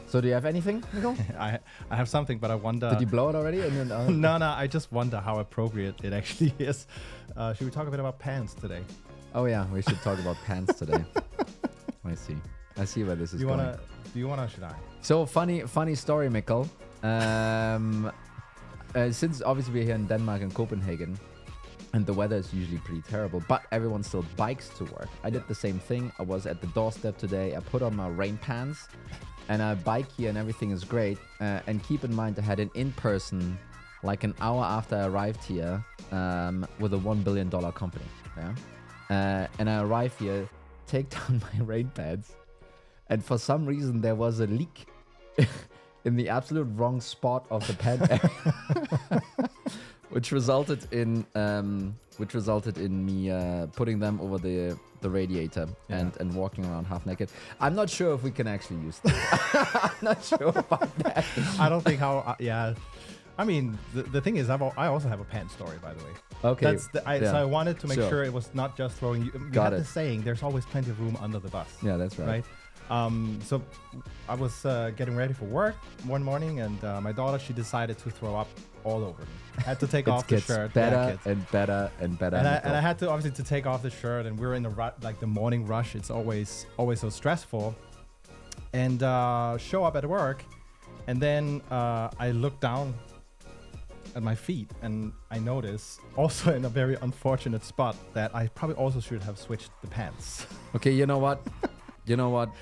So do you have anything, Nicole? I have something, but I wonder. Did you blow it already? No, I just wonder how appropriate it actually is. Should we talk a bit about pants today? Oh yeah, we should talk about pants today. I see where this is going. Do you wanna? Should I? So funny story, Mikkel. Since obviously we're here in Denmark and Copenhagen, and the weather is usually pretty terrible, but everyone still bikes to work. I did the same thing. I was at the doorstep today. I put on my rain pants, and I bike here, and everything is great. And keep in mind, I had an in-person, like an hour after I arrived here, with a $1 billion company. Yeah. And I arrive here, take down my rain pants, and for some reason there was a leak in the absolute wrong spot of the pant area, which resulted in me putting them over the radiator and walking around half naked. I'm not sure if we can actually use that. I'm not sure about that. I don't think how. I mean, the thing is, I also have a pants story, by the way. Okay. So I wanted to make sure it was not just throwing you. You Got have it. the saying, there's always plenty of room under the bus. Yeah, that's right. So I was getting ready for work one morning, and my daughter, she decided to throw up all over me. I had to take off the shirt. Better and better and better. And I had to obviously to take off the shirt, and we're in the morning rush. It's always so stressful. And show up at work, and then I look down at my feet, and I notice also in a very unfortunate spot that I probably also should have switched the pants. Okay, you know what?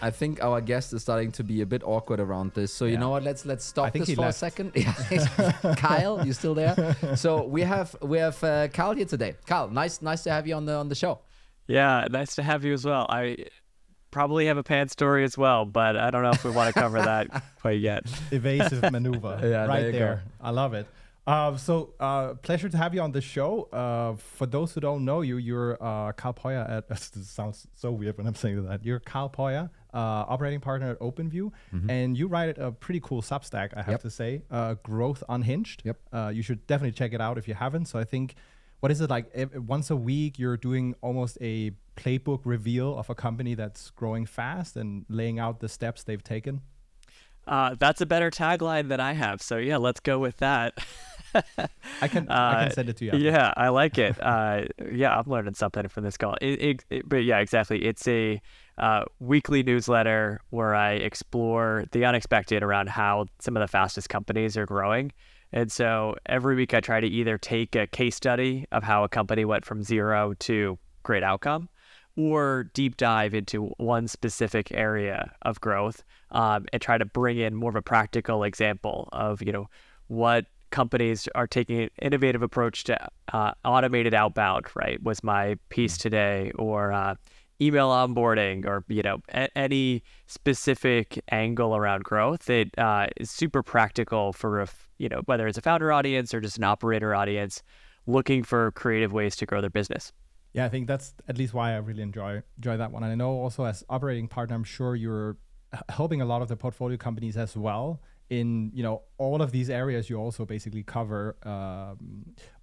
I think our guest is starting to be a bit awkward around this. So you know what? Let's stop this for a second. Kyle, you still there? So we have Kyle here today. Kyle, nice to have you on the show. Yeah, nice to have you as well. I probably have a pants story as well, but I don't know if we want to cover that quite yet. Evasive maneuver. Right there. I love it. Pleasure to have you on the show. For those who don't know you, you're Kyle Poyar at, this sounds so weird when I'm saying that. You're Kyle Poyar, operating partner at OpenView, and you write a pretty cool Substack, I have to say, Growth Unhinged. You should definitely check it out if you haven't. So I think, what is it like? Once a week, you're doing almost a playbook reveal of a company that's growing fast and laying out the steps they've taken. That's a better tagline than I have. So yeah, let's go with that. I can send it to you after. Yeah, I like it. Yeah, I'm learning something from this call. But yeah, exactly. It's a weekly newsletter where I explore the unexpected around how some of the fastest companies are growing. And so every week I try to either take a case study of how a company went from zero to great outcome, or deep dive into one specific area of growth, and try to bring in more of a practical example of, what companies are taking an innovative approach to automated outbound, right? Was my piece today, or email onboarding, or, any specific angle around growth. It is super practical for, whether it's a founder audience or just an operator audience looking for creative ways to grow their business. Yeah, I think that's at least why I really enjoy that one. And I know also as operating partner, I'm sure you're helping a lot of the portfolio companies as well in, all of these areas you also basically cover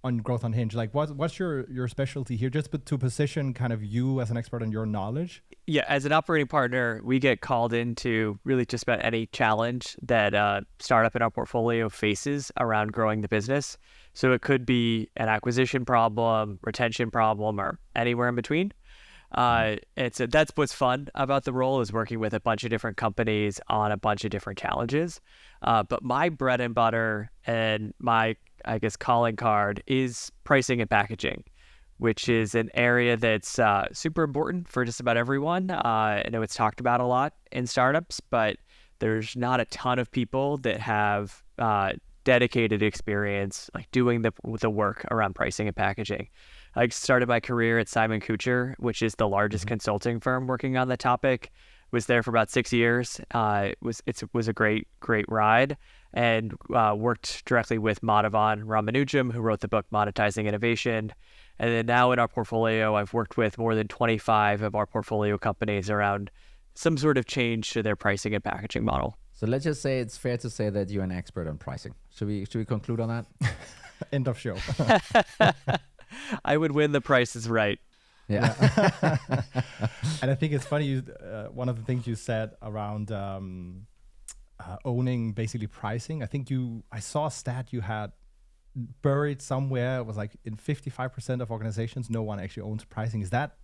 on Growth Unhinged. Like what's your specialty here, just to position kind of you as an expert on your knowledge? Yeah, as an operating partner, we get called into really just about any challenge that a startup in our portfolio faces around growing the business. So it could be an acquisition problem, retention problem, or anywhere in between. That's what's fun about the role, is working with a bunch of different companies on a bunch of different challenges. But my bread and butter and my, calling card is pricing and packaging, which is an area that's super important for just about everyone. I know it's talked about a lot in startups, but there's not a ton of people that have dedicated experience like doing the work around pricing and packaging. I started my career at Simon Kucher, which is the largest consulting firm working on the topic. Was there for about 6 years. It was a great ride, and worked directly with Madhavan Ramanujam, who wrote the book Monetizing Innovation. And then now in our portfolio, I've worked with more than 25 of our portfolio companies around some sort of change to their pricing and packaging model. So let's just say it's fair to say that you're an expert on pricing. Should we conclude on that? End of show. I would win the Price is Right. Yeah. And I think it's funny, one of the things you said around owning basically pricing. I saw a stat you had buried somewhere. It was like in 55% of organizations, no one actually owns pricing. Is that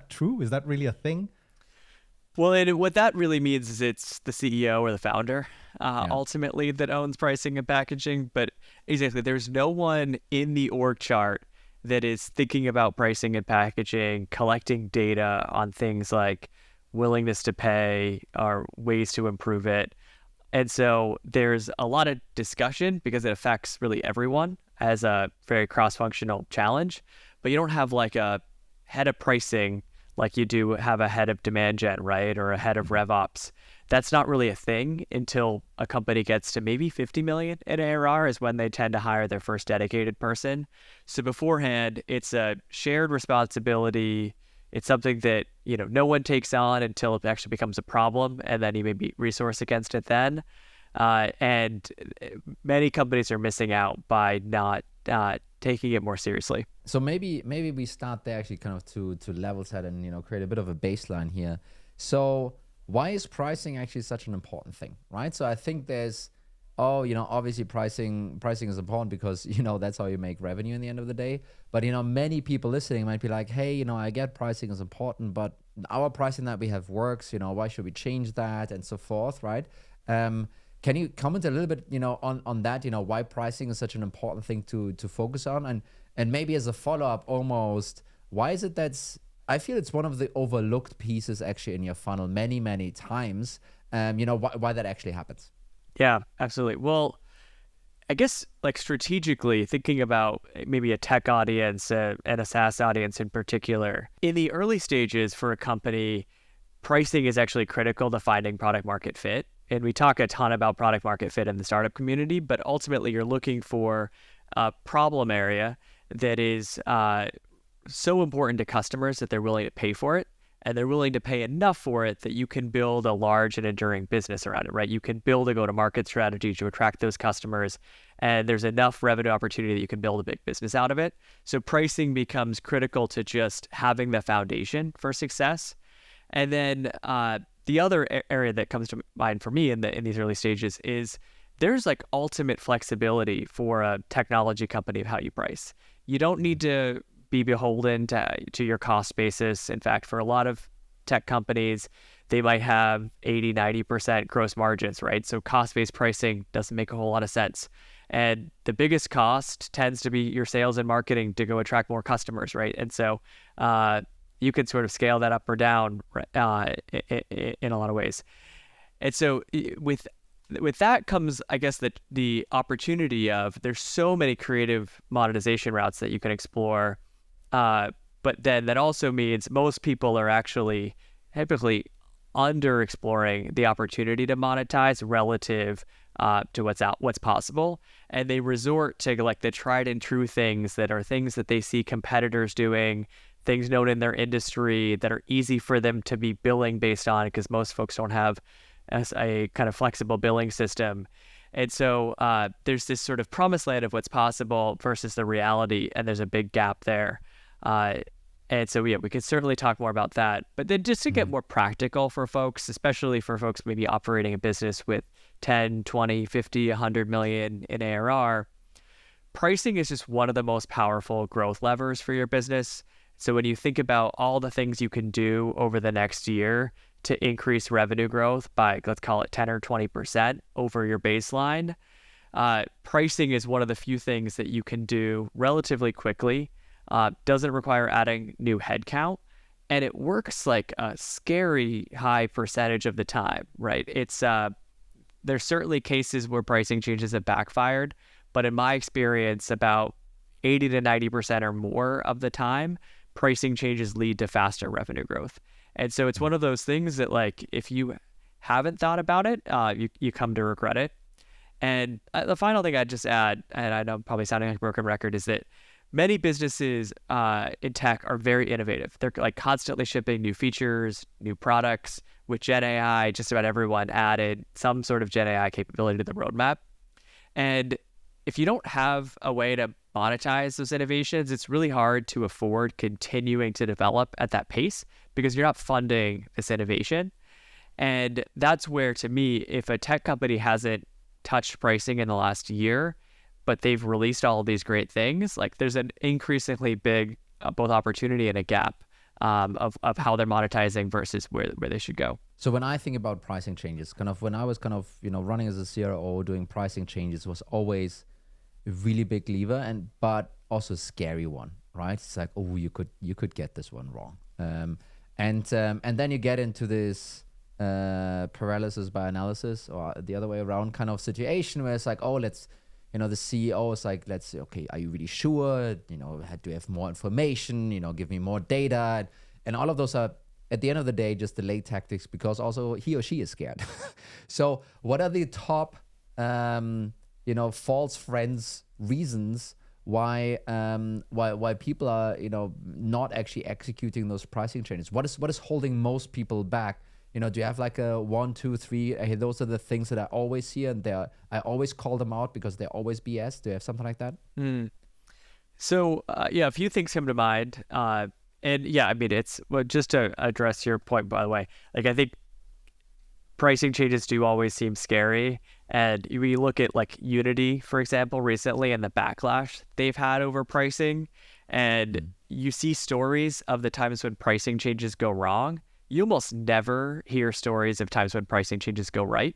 true? Is that really a thing? Well, and what that really means is it's the CEO or the founder ultimately that owns pricing and packaging. But exactly, there's no one in the org chart that is thinking about pricing and packaging, collecting data on things like willingness to pay or ways to improve it. And so there's a lot of discussion because it affects really everyone as a very cross-functional challenge. But you don't have like a head of pricing like you do have a head of demand gen, right? Or a head of RevOps. That's not really a thing until a company gets to maybe 50 million in ARR is when they tend to hire their first dedicated person. So beforehand, it's a shared responsibility. It's something that, no one takes on until it actually becomes a problem, and then you maybe resource against it then. And many companies are missing out by not taking it more seriously. So maybe we start there actually kind of to level set and create a bit of a baseline here. So why is pricing actually such an important thing, right? So I think there's obviously pricing is important because that's how you make revenue in the end of the day. But many people listening might be like, hey, I get pricing is important, but our pricing that we have works. Why should we change that and so forth, right? Can you comment a little bit, on that? Why pricing is such an important thing to focus on, and maybe as a follow-up, almost, why is it I feel it's one of the overlooked pieces actually in your funnel many times. Why that actually happens? Yeah, absolutely. Well, I guess like strategically thinking about maybe a tech audience and a SaaS audience in particular, in the early stages for a company, pricing is actually critical to finding product market fit. And we talk a ton about product market fit in the startup community, but ultimately you're looking for a problem area that is so important to customers that they're willing to pay for it. And they're willing to pay enough for it that you can build a large and enduring business around it, right? You can build a go-to-market strategy to attract those customers, and there's enough revenue opportunity that you can build a big business out of it. So pricing becomes critical to just having the foundation for success. And then the other area that comes to mind for me in these early stages is there's like ultimate flexibility for a technology company of how you price. You don't need to be beholden to your cost basis. In fact, for a lot of tech companies, they might have 80-90% gross margins, right? So cost-based pricing doesn't make a whole lot of sense. And the biggest cost tends to be your sales and marketing to go attract more customers, right? And so you can sort of scale that up or down in a lot of ways. And so with that comes, I guess, the opportunity of there's so many creative monetization routes that you can explore. But then that also means most people are actually typically under exploring the opportunity to monetize relative to what's possible. And they resort to like the tried and true things that are things that they see competitors doing, things known in their industry that are easy for them to be billing based on, because most folks don't have a kind of flexible billing system. And so there's this sort of promised land of what's possible versus the reality, and there's a big gap there. And so, yeah, we could certainly talk more about that. But then just to get more practical for folks, especially for folks maybe operating a business with 10, 20, 50, 100 million in ARR, pricing is just one of the most powerful growth levers for your business. So when you think about all the things you can do over the next year to increase revenue growth by, let's call it 10 or 20% over your baseline, pricing is one of the few things that you can do relatively quickly. Doesn't require adding new headcount, and it works like a scary high percentage of the time, right? It's there's certainly cases where pricing changes have backfired, but in my experience, about 80 to 90% or more of the time, pricing changes lead to faster revenue growth. And so it's one of those things that, like, if you haven't thought about it, you come to regret it. And the final thing I'd just add, and I know I'm probably sounding like a broken record, is that many businesses in tech are very innovative. They're like constantly shipping new features, new products. With Gen AI, just about everyone added some sort of Gen AI capability to the roadmap. And if you don't have a way to monetize those innovations, it's really hard to afford continuing to develop at that pace because you're not funding this innovation. And that's where, to me, if a tech company hasn't touched pricing in the last year, but they've released all of these great things, like there's an increasingly big both opportunity and a gap of how they're monetizing versus where they should go. So when I think about pricing changes, when I was running as a CRO, doing pricing changes was always a really big lever, but also a scary one, right? It's like, oh, you could get this one wrong, and then you get into this paralysis by analysis, or the other way around kind of situation where it's like, oh, the CEO is like, let's say, okay, are you really sure? Do you have more information? Give me more data, and all of those are, at the end of the day, just delay tactics, because also he or she is scared. So what are the top, false friends reasons why people are, not actually executing those pricing changes? What is holding most people back? Do you have like a 1, 2, 3? Hey, those are the things that I always hear, and I always call them out because they're always BS. Do you have something like that? So a few things come to mind. And yeah, I mean, just to address your point, by the way, like I think pricing changes do always seem scary. And we look at like Unity, for example, recently, and the backlash they've had over pricing, and you see stories of the times when pricing changes go wrong. You almost never hear stories of times when pricing changes go right,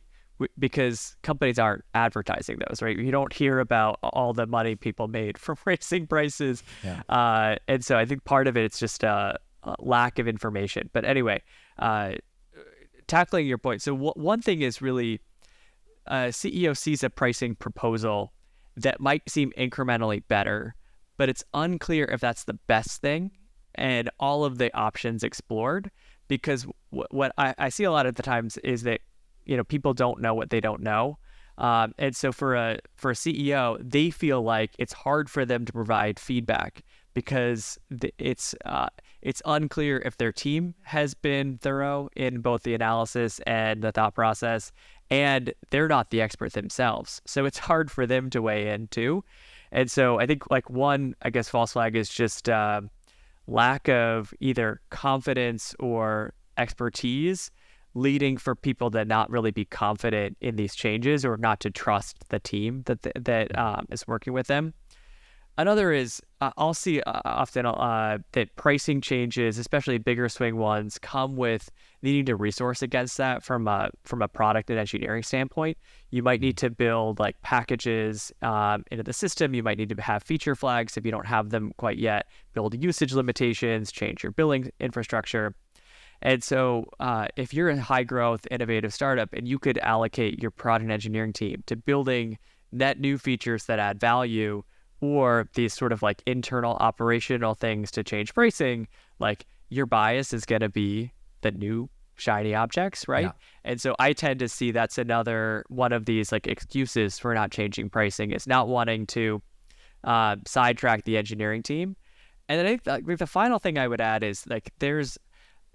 because companies aren't advertising those, right? You don't hear about all the money people made from raising prices. Yeah. And so I think part of it's just a lack of information. But anyway, tackling your point. So one thing is really, CEO sees a pricing proposal that might seem incrementally better, but it's unclear if that's the best thing and all of the options explored. Because what I see a lot of the times is that, people don't know what they don't know. And so for a CEO, they feel like it's hard for them to provide feedback because it's unclear if their team has been thorough in both the analysis and the thought process, and they're not the expert themselves. So it's hard for them to weigh in too. And so I think like one, false flag is just lack of either confidence or expertise, leading for people to not really be confident in these changes or not to trust the team that is working with them. Another is I'll see often that pricing changes, especially bigger swing ones, come with needing to resource against that from a product and engineering standpoint. You might need to build like packages into the system. You might need to have feature flags if you don't have them quite yet, build usage limitations, change your billing infrastructure. And so if you're a high growth, innovative startup and you could allocate your product and engineering team to building net new features that add value, or these sort of like internal operational things to change pricing, like your bias is going to be the new shiny objects, right? Yeah. And so I tend to see that's another one of these like excuses for not changing pricing, is not wanting to sidetrack the engineering team. And then I think the final thing I would add is like there's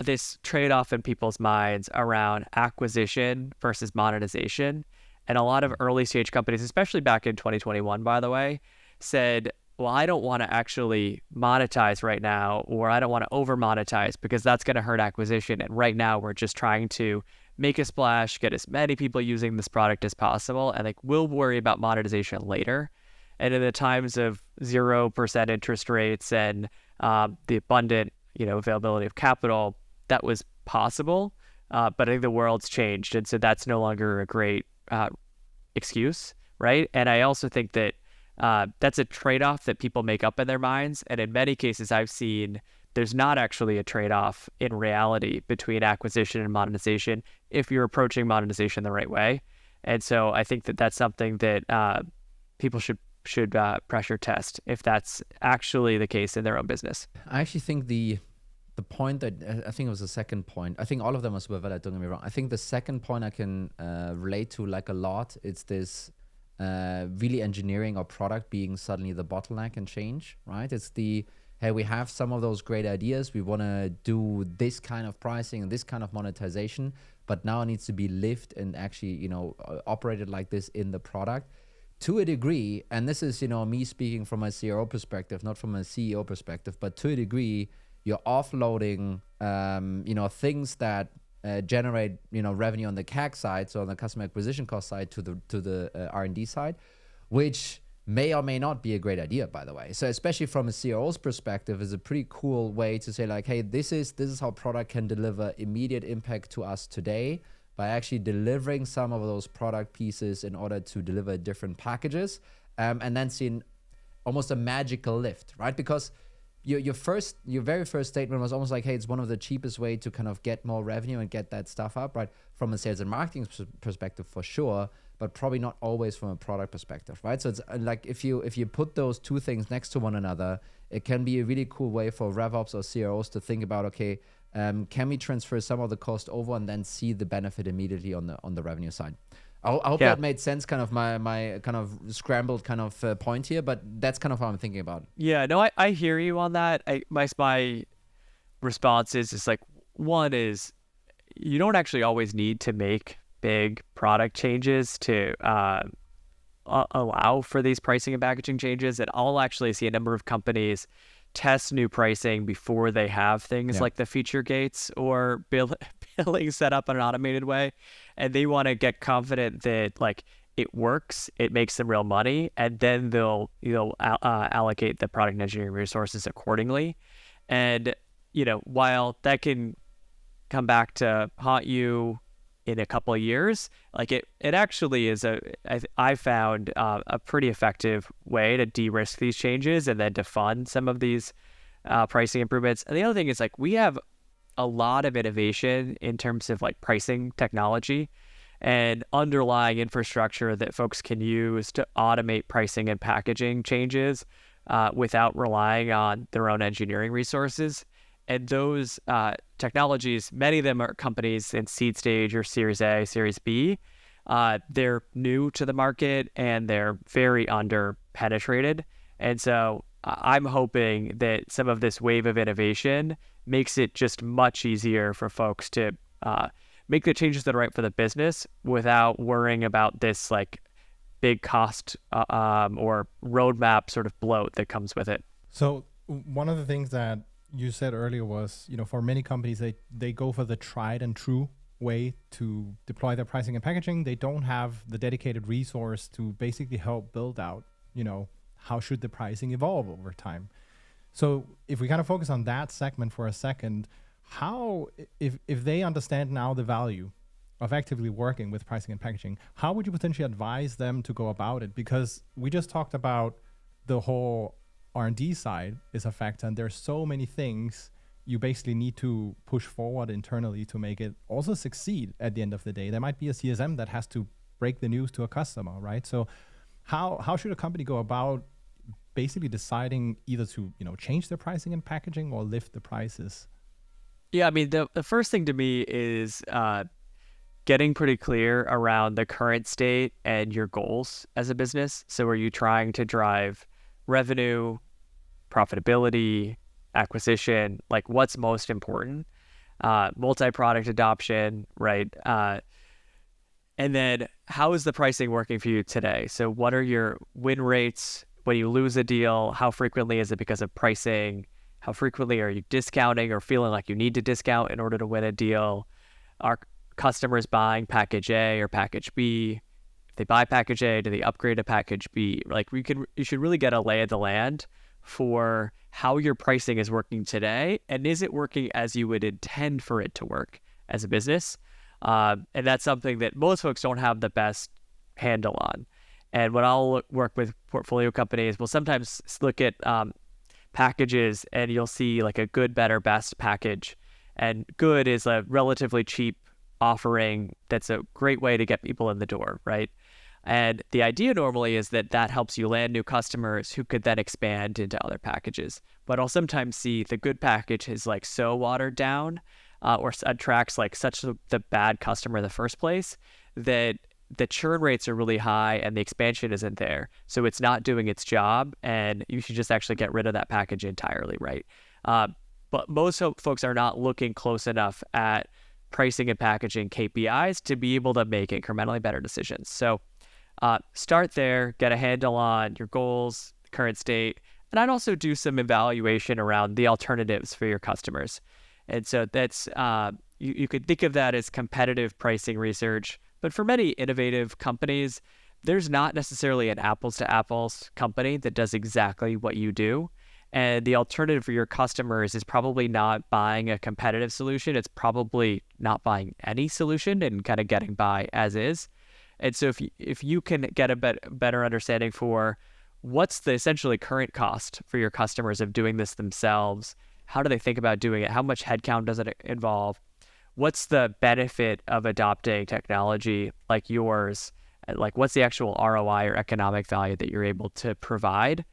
this trade-off in people's minds around acquisition versus monetization. And a lot of early stage companies, especially back in 2021, by the way, said, well, I don't want to actually monetize right now, or I don't want to over monetize because that's going to hurt acquisition. And right now we're just trying to make a splash, get as many people using this product as possible. And like, we'll worry about monetization later. And in the times of 0% interest rates and the abundant, availability of capital, that was possible. But I think the world's changed. And so that's no longer a great excuse, right? And I also think that that's a trade-off that people make up in their minds. And in many cases, I've seen there's not actually a trade-off in reality between acquisition and monetization if you're approaching monetization the right way. And so I think that that's something that people should pressure test if that's actually the case in their own business. I actually think the point that I think it was the second point. I think all of them are super valid, don't get me wrong. I think the second point I can relate to like a lot. It's this really engineering or product being suddenly the bottleneck and change, right? It's hey, we have some of those great ideas. We want to do this kind of pricing and this kind of monetization, but now it needs to be lived and actually, operated like this in the product to a degree. And this is, me speaking from a CRO perspective, not from a CEO perspective, but to a degree, you're offloading, things that generate revenue on the CAC side, so on the customer acquisition cost side, to the R&D side, which may or may not be a great idea, by the way. So especially from a CRO's perspective, is a pretty cool way to say like, hey, this is how product can deliver immediate impact to us today by actually delivering some of those product pieces in order to deliver different packages, and then seeing almost a magical lift, right? Because your very first statement was almost like, hey, it's one of the cheapest way to kind of get more revenue and get that stuff up, right? From a sales and marketing perspective, for sure, but probably not always from a product perspective, right? So it's like if you put those two things next to one another, it can be a really cool way for RevOps or CROs to think about, okay, can we transfer some of the cost over and then see the benefit immediately on the revenue side? I hope that made sense, kind of my kind of scrambled kind of point here, but that's kind of how I'm thinking about it. Yeah, no, I hear you on that. My response is like, one is you don't actually always need to make big product changes to allow for these pricing and packaging changes. And I'll actually see a number of companies test new pricing before they have things like the feature gates or billing set up in an automated way. And they want to get confident that like it works, it makes them real money, and then they'll allocate the product and engineering resources accordingly. And while that can come back to haunt you in a couple of years, like it actually is I found a pretty effective way to de-risk these changes and then to fund some of these pricing improvements. And the other thing is like we have a lot of innovation in terms of like pricing technology and underlying infrastructure that folks can use to automate pricing and packaging changes without relying on their own engineering resources. And those technologies, many of them are companies in seed stage or Series A, Series B. They're new to the market and they're very under-penetrated. And so I'm hoping that some of this wave of innovation makes it just much easier for folks to make the changes that are right for the business without worrying about this like big cost or roadmap sort of bloat that comes with it. So one of the things that you said earlier was, for many companies, they go for the tried and true way to deploy their pricing and packaging. They don't have the dedicated resource to basically help build out, how should the pricing evolve over time. So if we kind of focus on that segment for a second, how, if they understand now the value of actively working with pricing and packaging, how would you potentially advise them to go about it? Because we just talked about the whole R&D side is a factor, and there's so many things you basically need to push forward internally to make it also succeed at the end of the day. There might be a CSM that has to break the news to a customer, right? So how should a company go about basically deciding either to change their pricing and packaging or lift the prices? Yeah, I mean, the first thing to me is getting pretty clear around the current state and your goals as a business. So are you trying to drive revenue, profitability, acquisition, like what's most important, multi-product adoption, right? And then how is the pricing working for you today? So what are your win rates when you lose a deal? How frequently is it because of pricing? How frequently are you discounting or feeling like you need to discount in order to win a deal? Are customers buying package A or package B? If they buy package A, do they upgrade to package B? Like you should really get a lay of the land for how your pricing is working today, and is it working as you would intend for it to work as a business? And that's something that most folks don't have the best handle on. And when I'll work with portfolio companies, we'll sometimes look at packages, and you'll see like a good, better, best package. And good is a relatively cheap offering that's a great way to get people in the door, right? And the idea normally is that helps you land new customers who could then expand into other packages. But I'll sometimes see the good package is like so watered down or attracts like such the bad customer in the first place that the churn rates are really high and the expansion isn't there. So it's not doing its job, and you should just actually get rid of that package entirely, right? But most folks are not looking close enough at pricing and packaging KPIs to be able to make incrementally better decisions. So start there, get a handle on your goals, current state, and I'd also do some evaluation around the alternatives for your customers. And so that's, you could think of that as competitive pricing research. But for many innovative companies, there's not necessarily an apples to apples company that does exactly what you do. And the alternative for your customers is probably not buying a competitive solution. It's probably not buying any solution and kind of getting by as is. And so if you can get a better understanding for what's the essentially current cost for your customers of doing this themselves, how do they think about doing it? How much headcount does it involve? What's the benefit of adopting technology like yours? Like, what's the actual ROI or economic value that you're able to provide?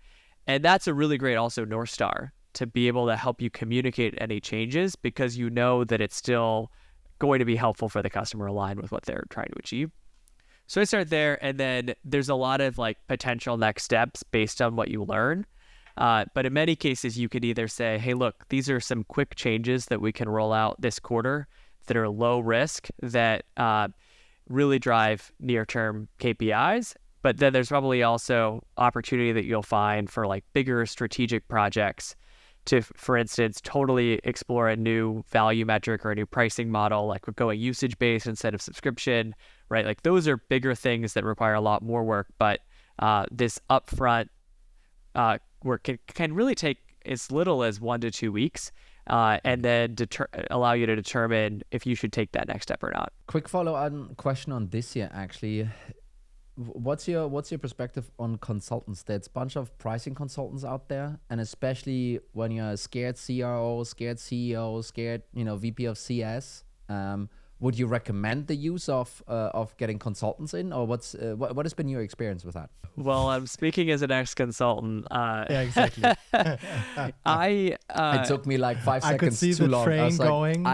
And that's a really great also North Star to be able to help you communicate any changes, because you know that it's still going to be helpful for the customer aligned with what they're trying to achieve. So I start there, and then there's a lot of like potential next steps based on what you learn. But in many cases, you could either say, hey, look, these are some quick changes that we can roll out this quarter that are low risk, that really drive near-term KPIs. But then there's probably also opportunity that you'll find for like bigger strategic projects to, for instance, totally explore a new value metric or a new pricing model, like we're going usage-based instead of subscription, right? Like those are bigger things that require a lot more work, but this upfront work can really take as little as 1 to 2 weeks, and then allow you to determine if you should take that next step or not. Quick follow-on question on this here, actually. What's your perspective on consultants? There's a bunch of pricing consultants out there, and especially when you're a scared CRO, scared CEO, scared VP of CS, would you recommend the use of getting consultants in, or what has been your experience with that? Well, I'm speaking as an ex-consultant. Yeah, exactly. It took me like 5 seconds I could see too the long. train going.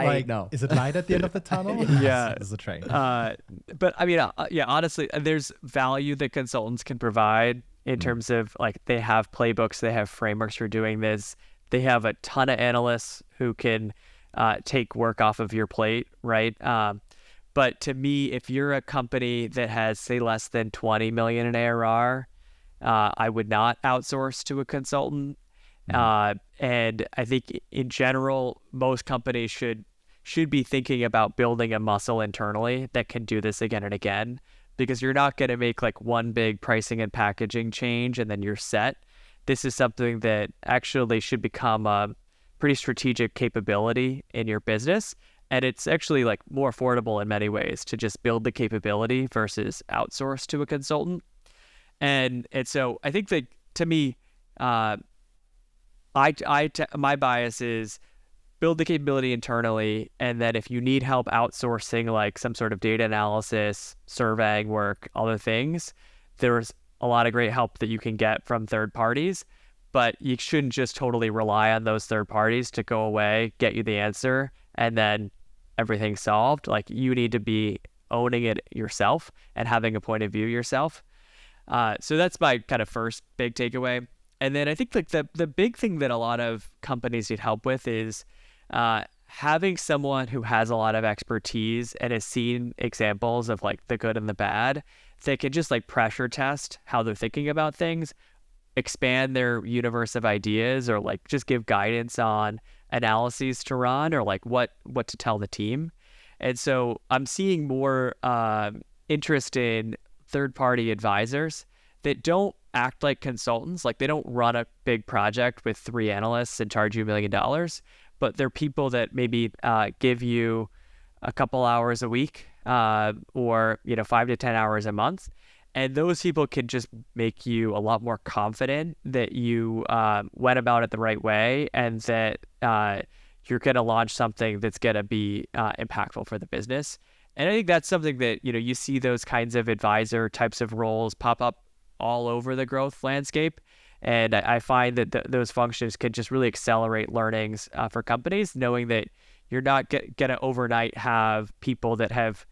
Is it light at the end of the tunnel? Yeah, it's a train. But I mean, yeah, honestly, there's value that consultants can provide in terms of like they have playbooks, they have frameworks for doing this, they have a ton of analysts who can take work off of your plate, right? But to me, if you're a company that has, say, less than 20 million in ARR, I would not outsource to a consultant. And I think in general, most companies should be thinking about building a muscle internally that can do this again and again, because you're not going to make like one big pricing and packaging change and then you're set. This is something that actually should become a pretty strategic capability in your business. And it's actually like more affordable in many ways to just build the capability versus outsource to a consultant. And so I think that to me, my bias is build the capability internally. And then if you need help outsourcing like some sort of data analysis, surveying work, other things, there's a lot of great help that you can get from third parties. But you shouldn't just totally rely on those third parties to go away, get you the answer, and then everything's solved. Like you need to be owning it yourself and having a point of view yourself. So that's my kind of first big takeaway. And then I think like the big thing that a lot of companies need help with is having someone who has a lot of expertise and has seen examples of like the good and the bad that can just like pressure test how they're thinking about things, expand their universe of ideas, or like just give guidance on analyses to run, or like what to tell the team. And so I'm seeing more interest in third-party advisors that don't act like consultants. Like they don't run a big project with 3 analysts and charge you $1 million, but they're people that maybe give you a couple hours a week, or 5 to 10 hours a month. And those people can just make you a lot more confident that you went about it the right way, and that you're going to launch something that's going to be impactful for the business. And I think that's something that, you see those kinds of advisor types of roles pop up all over the growth landscape. And I find that those functions can just really accelerate learnings for companies, knowing that you're not going to overnight have people that have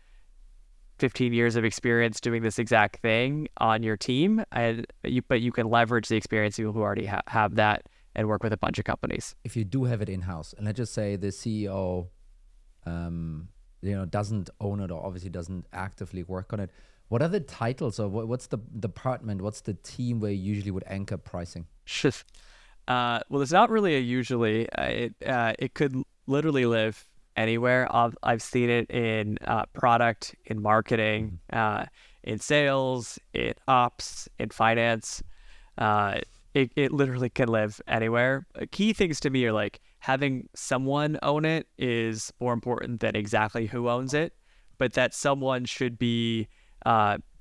15 years of experience doing this exact thing on your team, but you can leverage the experience of people who already have that and work with a bunch of companies. If you do have it in-house, and let's just say the CEO doesn't own it, or obviously doesn't actively work on it, what are the titles, or what's the department, what's the team where you usually would anchor pricing? Well, it's not really a usually. It could literally live anywhere. I've seen it in product, in marketing, in sales, in ops, in finance. It literally can live anywhere. Key things to me are like having someone own it is more important than exactly who owns it, but that someone should be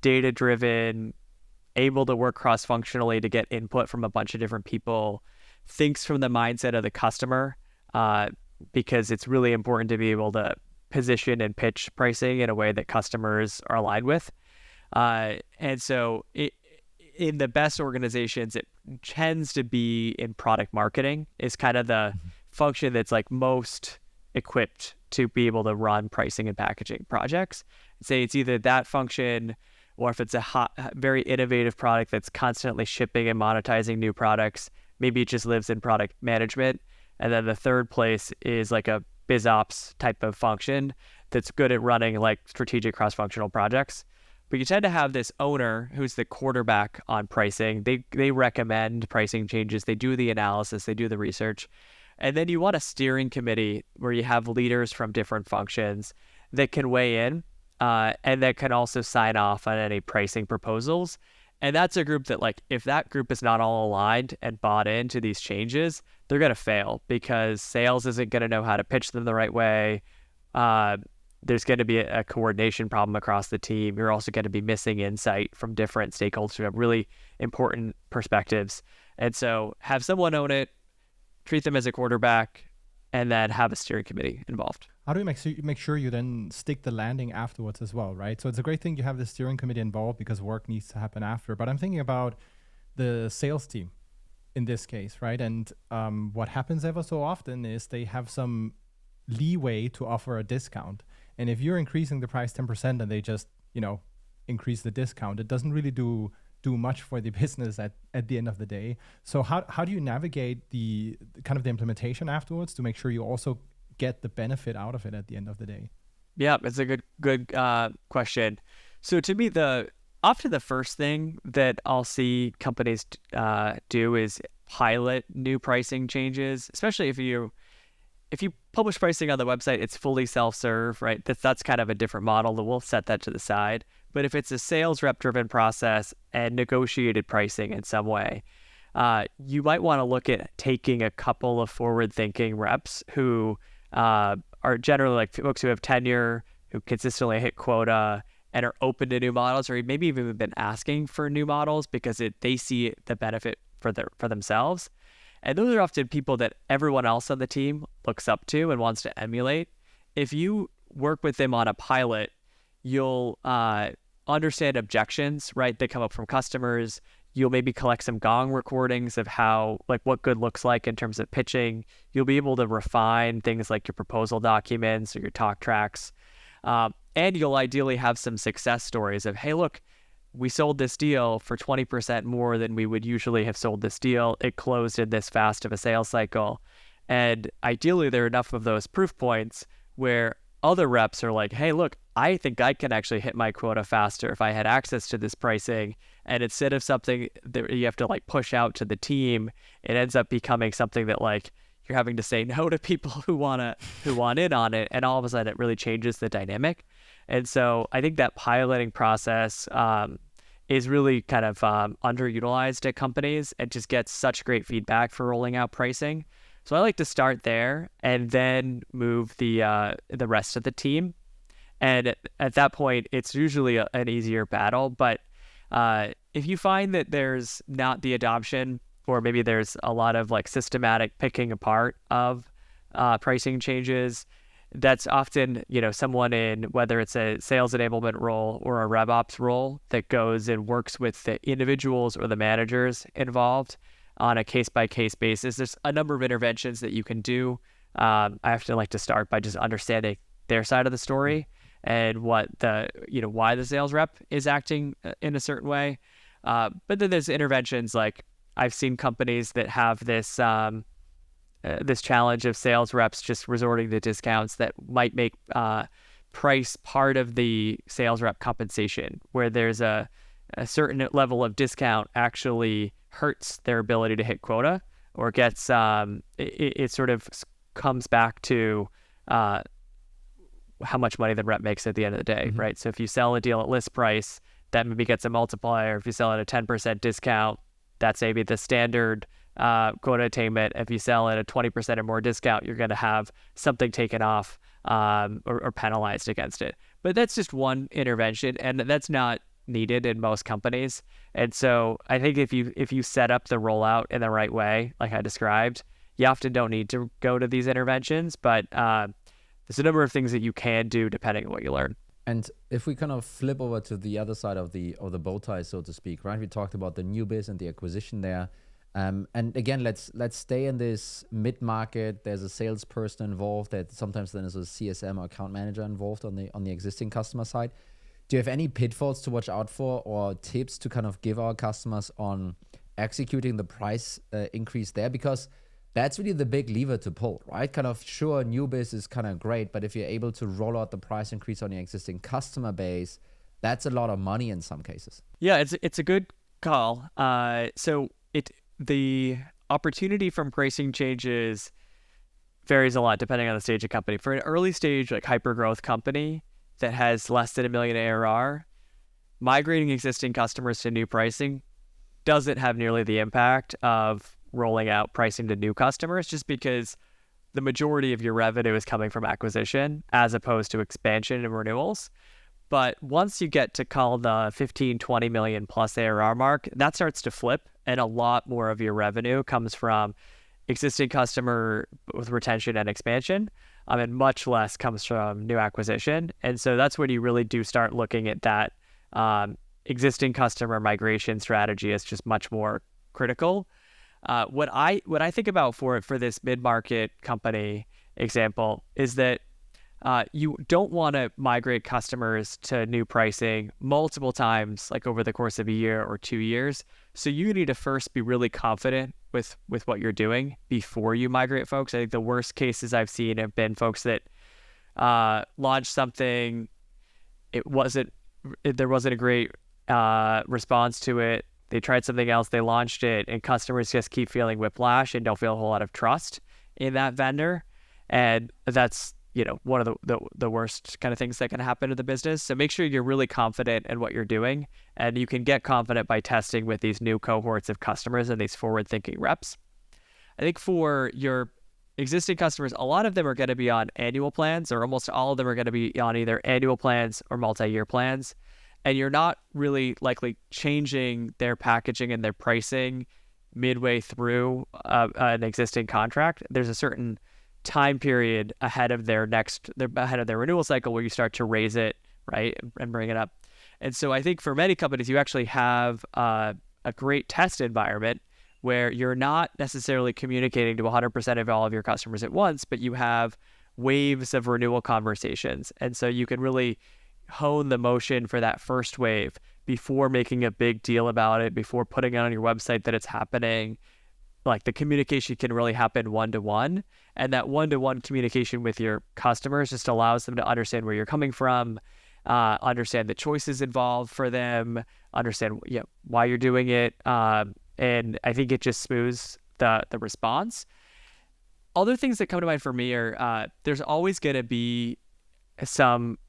data driven, able to work cross-functionally to get input from a bunch of different people, thinks from the mindset of the customer, because it's really important to be able to position and pitch pricing in a way that customers are aligned with. And so in the best organizations, it tends to be in product marketing is kind of the function that's like most equipped to be able to run pricing and packaging projects. I'd say it's either that function, or if it's a very innovative product that's constantly shipping and monetizing new products, maybe it just lives in product management. And then the third place is like a biz ops type of function that's good at running like strategic cross-functional projects. But you tend to have this owner who's the quarterback on pricing. They recommend pricing changes. They do the analysis. They do the research. And then you want a steering committee where you have leaders from different functions that can weigh in and that can also sign off on any pricing proposals. And that's a group that, like, if that group is not all aligned and bought into these changes, they're going to fail because sales isn't going to know how to pitch them the right way. There's going to be a coordination problem across the team. You're also going to be missing insight from different stakeholders who have really important perspectives. And so have someone own it, treat them as a quarterback, and then have a steering committee involved. How do you make sure you then stick the landing afterwards as well, right? So it's a great thing you have the steering committee involved because work needs to happen after. But I'm thinking about the sales team in this case, right? And what happens ever so often is they have some leeway to offer a discount. And if you're increasing the price 10% and they just, increase the discount, it doesn't really do much for the business at the end of the day. So how do you navigate the kind of the implementation afterwards to make sure you also get the benefit out of it at the end of the day? Yeah, it's a good question. So to me, often the first thing that I'll see companies do is pilot new pricing changes, especially if you publish pricing on the website, it's fully self-serve, right? That's kind of a different model. We'll set that to the side. But if it's a sales rep driven process and negotiated pricing in some way, you might want to look at taking a couple of forward-thinking reps who are generally like folks who have tenure, who consistently hit quota and are open to new models, or maybe even been asking for new models because they see the benefit for themselves. And those are often people that everyone else on the team looks up to and wants to emulate. If you work with them on a pilot, you'll understand objections, right? They come up from customers. You'll maybe collect some gong recordings of what good looks like in terms of pitching. You'll be able to refine things like your proposal documents or your talk tracks. And you'll ideally have some success stories of, hey, look, we sold this deal for 20% more than we would usually have sold this deal. It closed in this fast of a sales cycle. And ideally, there are enough of those proof points where other reps are like, hey, look, I think I can actually hit my quota faster if I had access to this pricing. And instead of something that you have to like push out to the team, it ends up becoming something that like you're having to say no to people who want in on it. And all of a sudden it really changes the dynamic. And so I think that piloting process is really kind of underutilized at companies and just gets such great feedback for rolling out pricing. So I like to start there and then move the rest of the team. And at that point, it's usually an easier battle. But if you find that there's not the adoption, or maybe there's a lot of like systematic picking apart of pricing changes, that's often, someone in whether it's a sales enablement role or a rev ops role that goes and works with the individuals or the managers involved on a case-by-case basis. There's a number of interventions that you can do. I often like to start by just understanding their side of the story and what why the sales rep is acting in a certain way. But then there's interventions like I've seen companies that have this challenge of sales reps just resorting to discounts that might make price part of the sales rep compensation, where there's a certain level of discount actually hurts their ability to hit quota, or gets it sort of comes back to how much money the rep makes at the end of the day, right? So if you sell a deal at list price, that maybe gets a multiplier. If you sell at a 10% discount, that's maybe the standard quota attainment. If you sell at a 20% or more discount, you're going to have something taken off or penalized against it. But that's just one intervention, and that's not needed in most companies. And so I think if you set up the rollout in the right way, like I described, you often don't need to go to these interventions, but there's a number of things that you can do depending on what you learn. And if we kind of flip over to the other side of the bow tie, so to speak, right? We talked about the new biz and the acquisition there. And again, let's stay in this mid-market. There's a salesperson involved. That sometimes then there's a CSM or account manager involved on the existing customer side. Do you have any pitfalls to watch out for, or tips to kind of give our customers on executing the price increase there? Because that's really the big lever to pull, right? Kind of, sure, new biz is kind of great, but if you're able to roll out the price increase on your existing customer base, that's a lot of money in some cases. Yeah, it's a good call. So the opportunity from pricing changes varies a lot depending on the stage of company. For an early stage, like hyper-growth company that has less than $1 million ARR, migrating existing customers to new pricing doesn't have nearly the impact of rolling out pricing to new customers, just because the majority of your revenue is coming from acquisition as opposed to expansion and renewals. But once you get to call the 15, 20 million plus ARR mark, that starts to flip, and a lot more of your revenue comes from existing customer with retention and expansion, and much less comes from new acquisition. And so that's when you really do start looking at that existing customer migration strategy as just much more critical. What I think about for this mid-market company example is that you don't want to migrate customers to new pricing multiple times, like over the course of a year or 2 years. So you need to first be really confident with what you're doing before you migrate folks. I think the worst cases I've seen have been folks that launched something, there wasn't a great response to it. They tried something else, they launched it, and customers just keep feeling whiplash and don't feel a whole lot of trust in that vendor. And that's, one of the worst kind of things that can happen to the business. So make sure you're really confident in what you're doing, and you can get confident by testing with these new cohorts of customers and these forward-thinking reps. I think for your existing customers, a lot of them are going to be on annual plans, or almost all of them are going to be on either annual plans or multi-year plans. And you're not really likely changing their packaging and their pricing midway through an existing contract. There's a certain time period ahead of their renewal cycle where you start to raise it, right, and bring it up. And so I think for many companies, you actually have a great test environment where you're not necessarily communicating to 100% of all of your customers at once, but you have waves of renewal conversations. And so you can really hone the motion for that first wave before making a big deal about it, before putting it on your website that it's happening. Like, the communication can really happen one-to-one, and that one-to-one communication with your customers just allows them to understand where you're coming from, understand the choices involved for them, understand why you're doing it, and I think it just smooths the response. Other things that come to mind for me are there's always going to be some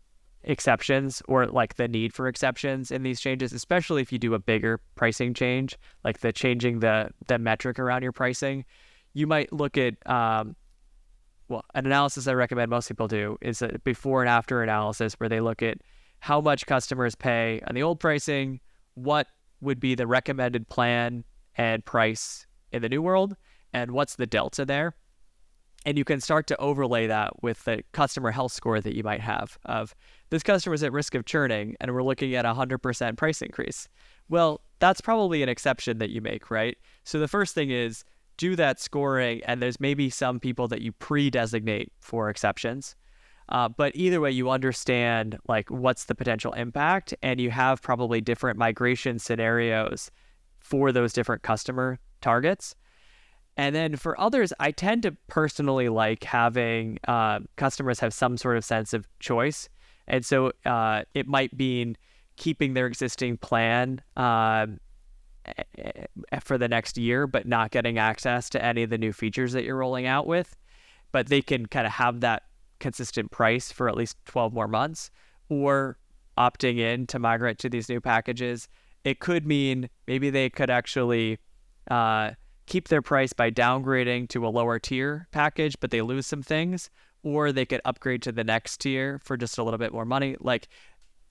exceptions, or like the need for exceptions in these changes, especially if you do a bigger pricing change, like changing the metric around your pricing. You might look at, an analysis I recommend most people do is a before and after analysis, where they look at how much customers pay on the old pricing, what would be the recommended plan and price in the new world, and what's the delta there. And you can start to overlay that with the customer health score that you might have of this customer is at risk of churning, and we're looking at 100% price increase. Well, that's probably an exception that you make, right? So the first thing is do that scoring, and there's maybe some people that you pre-designate for exceptions. But either way, you understand like what's the potential impact, and you have probably different migration scenarios for those different customer targets. And then for others, I tend to personally like having customers have some sort of sense of choice. And so it might mean keeping their existing plan for the next year, but not getting access to any of the new features that you're rolling out with. But they can kind of have that consistent price for at least 12 more months, or opting in to migrate to these new packages. It could mean maybe they could actually keep their price by downgrading to a lower tier package, but they lose some things, or they could upgrade to the next tier for just a little bit more money. Like,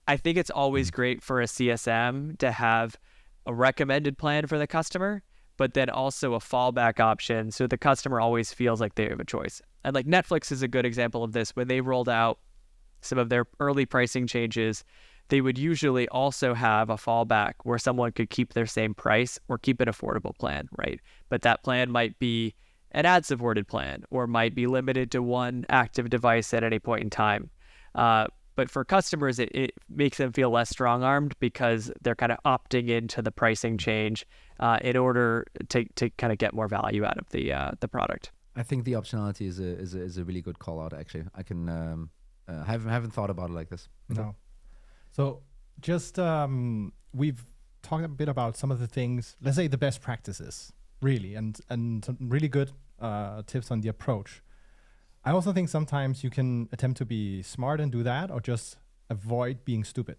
I think it's always great for a CSM to have a recommended plan for the customer, but then also a fallback option so the customer always feels like they have a choice. And like Netflix is a good example of this. When they rolled out some of their early pricing changes, they would usually also have a fallback where someone could keep their same price or keep an affordable plan, right? But that plan might be an ad-supported plan or might be limited to one active device at any point in time. But for customers, it makes them feel less strong-armed because they're kind of opting into the pricing change in order to kind of get more value out of the product. I think the optionality is a really good call out. Actually, I can haven't thought about it like this. No. So just we've talked a bit about some of the things. Let's say the best practices, really, and some really good tips on the approach. I also think sometimes you can attempt to be smart and do that, or just avoid being stupid,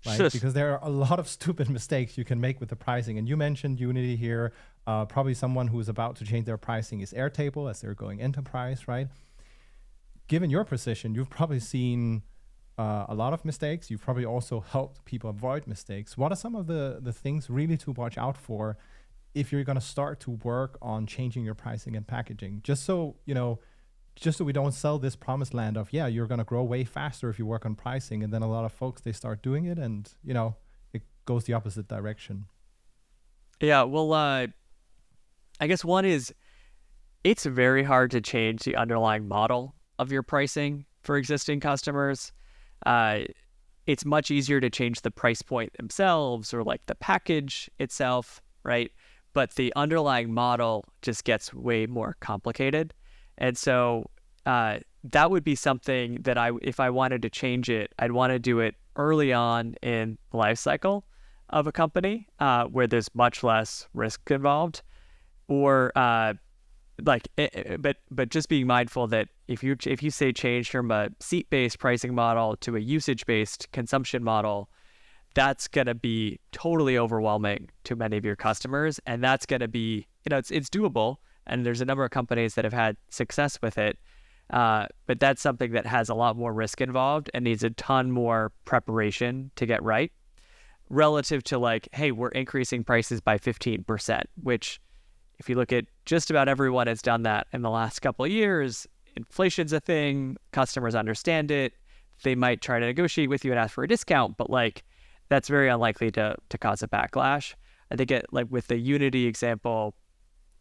right? Because there are a lot of stupid mistakes you can make with the pricing. And you mentioned Unity here. Probably someone who is about to change their pricing is Airtable as they're going enterprise, right? Given your position, you've probably seen a lot of mistakes. You've probably also helped people avoid mistakes. What are some of the things really to watch out for if you're going to start to work on changing your pricing and packaging? Just so we don't sell this promised land of, you're going to grow way faster if you work on pricing. And then a lot of folks, they start doing it and, it goes the opposite direction. Yeah, well, I guess one is it's very hard to change the underlying model of your pricing for existing customers. It's much easier to change the price point themselves or like the package itself, right? But the underlying model just gets way more complicated. And so that would be something that if I wanted to change it, I'd want to do it early on in the life cycle of a company where there's much less risk involved, or but just being mindful that if you say change from a seat-based pricing model to a usage-based consumption model, that's going to be totally overwhelming to many of your customers, and that's going to be it's doable. And there's a number of companies that have had success with it. But that's something that has a lot more risk involved and needs a ton more preparation to get right, relative to like, hey, we're increasing prices by 15%, which if you look at just about everyone has done that in the last couple of years. Inflation's a thing. Customers understand it. They might try to negotiate with you and ask for a discount, but like that's very unlikely to cause a backlash. I think with the Unity example,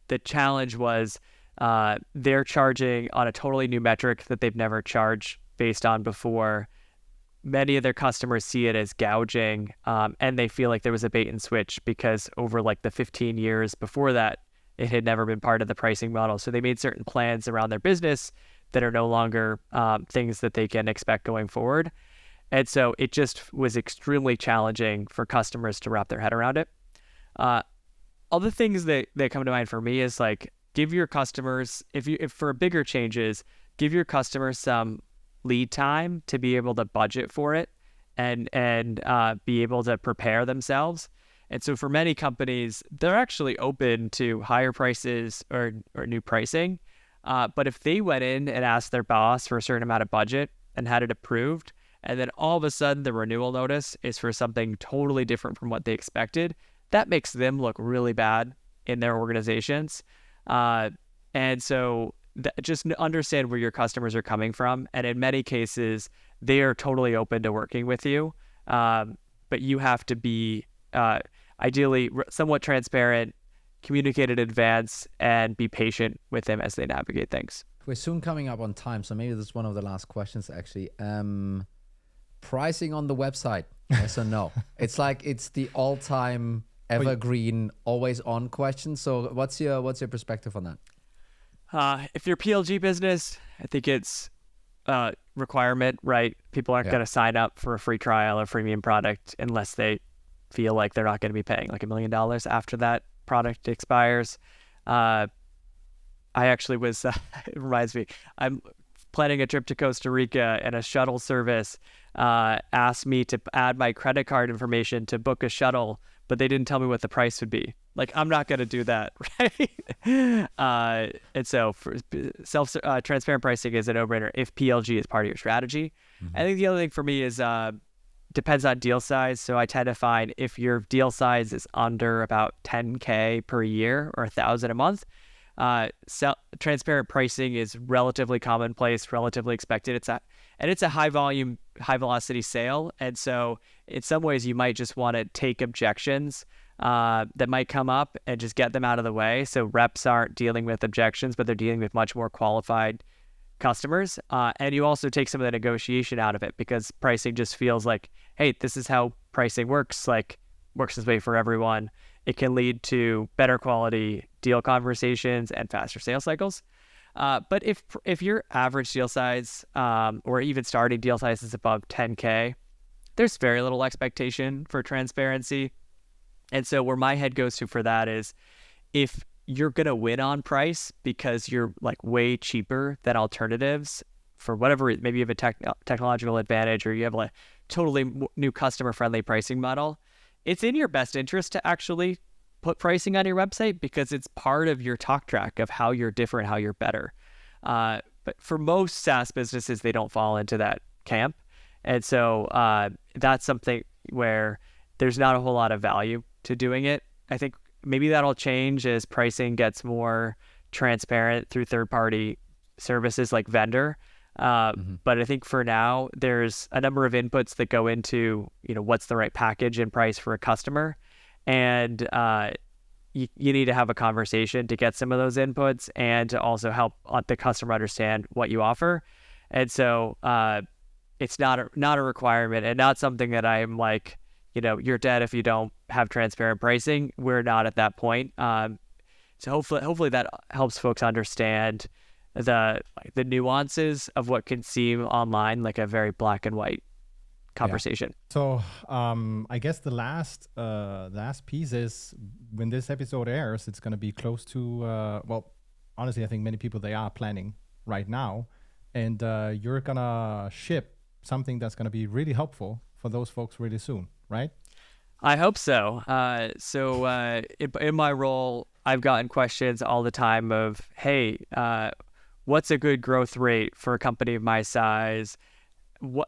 the challenge was they're charging on a totally new metric that they've never charged based on before. Many of their customers see it as gouging, and they feel like there was a bait and switch because over like the 15 years before that, it had never been part of the pricing model. So they made certain plans around their business that are no longer things that they can expect going forward. And so it just was extremely challenging for customers to wrap their head around it. Other things that come to mind for me is like, give your customers, if for bigger changes, give your customers some lead time to be able to budget for it and be able to prepare themselves. And so for many companies, they're actually open to higher prices or new pricing. But if they went in and asked their boss for a certain amount of budget and had it approved, and then all of a sudden the renewal notice is for something totally different from what they expected, that makes them look really bad in their organizations. And so just understand where your customers are coming from. And in many cases, they are totally open to working with you. But you have to be ideally somewhat transparent, communicate in advance, and be patient with them as they navigate things. We're soon coming up on time, so maybe this is one of the last questions, actually. Pricing on the website, yes or no? It's the all-time evergreen, always on question. So what's your perspective on that? If you're PLG business, I think it's requirement, right? People aren't going to sign up for a free trial or freemium product unless they feel like they're not going to be paying like $1 million after that product expires. I actually was, it reminds me, I'm planning a trip to Costa Rica, and a shuttle service asked me to add my credit card information to book a shuttle, but they didn't tell me what the price would be. Like, I'm not going to do that, right? And so for transparent pricing is a no-brainer if PLG is part of your strategy. I think the other thing for me is depends on deal size. So I tend to find if your deal size is under about 10K per year or 1,000 a month, transparent pricing is relatively commonplace, relatively expected. It's a high volume, high velocity sale. And so in some ways you might just want to take objections that might come up and just get them out of the way. So reps aren't dealing with objections, but they're dealing with much more qualified customers. And you also take some of the negotiation out of it, because pricing just feels like, hey, this is how pricing works, like works this way for everyone. It can lead to better quality deal conversations and faster sales cycles. But if your average deal size or even starting deal size is above 10K, there's very little expectation for transparency. And so where my head goes to for that is, if you're going to win on price because you're like way cheaper than alternatives for whatever reason, maybe you have a technological advantage, or you have a totally new customer friendly pricing model, it's in your best interest to actually put pricing on your website, because it's part of your talk track of how you're different, how you're better. But for most SaaS businesses, they don't fall into that camp. And so that's something where there's not a whole lot of value to doing it. I think maybe that'll change as pricing gets more transparent through third-party services like vendor. But I think for now, there's a number of inputs that go into, what's the right package and price for a customer. And you need to have a conversation to get some of those inputs and to also help the customer understand what you offer. And so it's not a requirement, and not something that I'm like, you're dead if you don't have transparent pricing. We're not at that point. So hopefully that helps folks understand the nuances of what can seem online like a very black and white conversation. Yeah. So I guess the last piece is, when this episode airs, it's going to be close to honestly, I think many people, they are planning right now, and you're going to ship something that's going to be really helpful for those folks really soon, right? I hope so. In my role, I've gotten questions all the time of, hey, what's a good growth rate for a company of my size?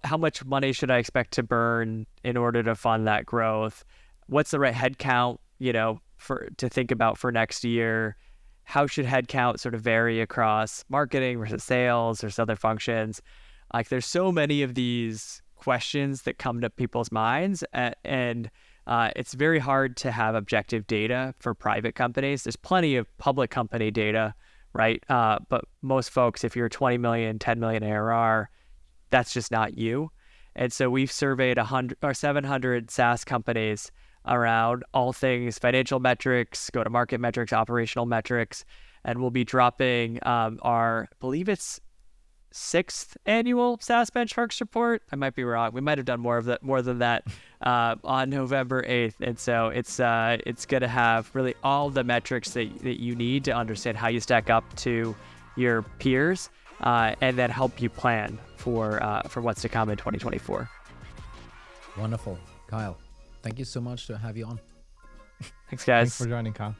How much money should I expect to burn in order to fund that growth? What's the right headcount, to think about for next year? How should headcount sort of vary across marketing versus sales versus other functions? Like, there's so many of these questions that come to people's minds, and it's very hard to have objective data for private companies. There's plenty of public company data, right? But most folks, if you're 20 million, 10 million ARR, that's just not you. And so we've surveyed 700 SaaS companies around all things financial metrics, go-to-market metrics, operational metrics, and we'll be dropping our, I believe it's 6th annual SaaS benchmarks report. I might be wrong. We might have done more than that on November 8th. And so it's going to have really all the metrics that you need to understand how you stack up to your peers, and then help you plan for what's to come in 2024. Wonderful. Kyle, thank you so much to have you on. Thanks, guys. Thanks for joining, Kyle.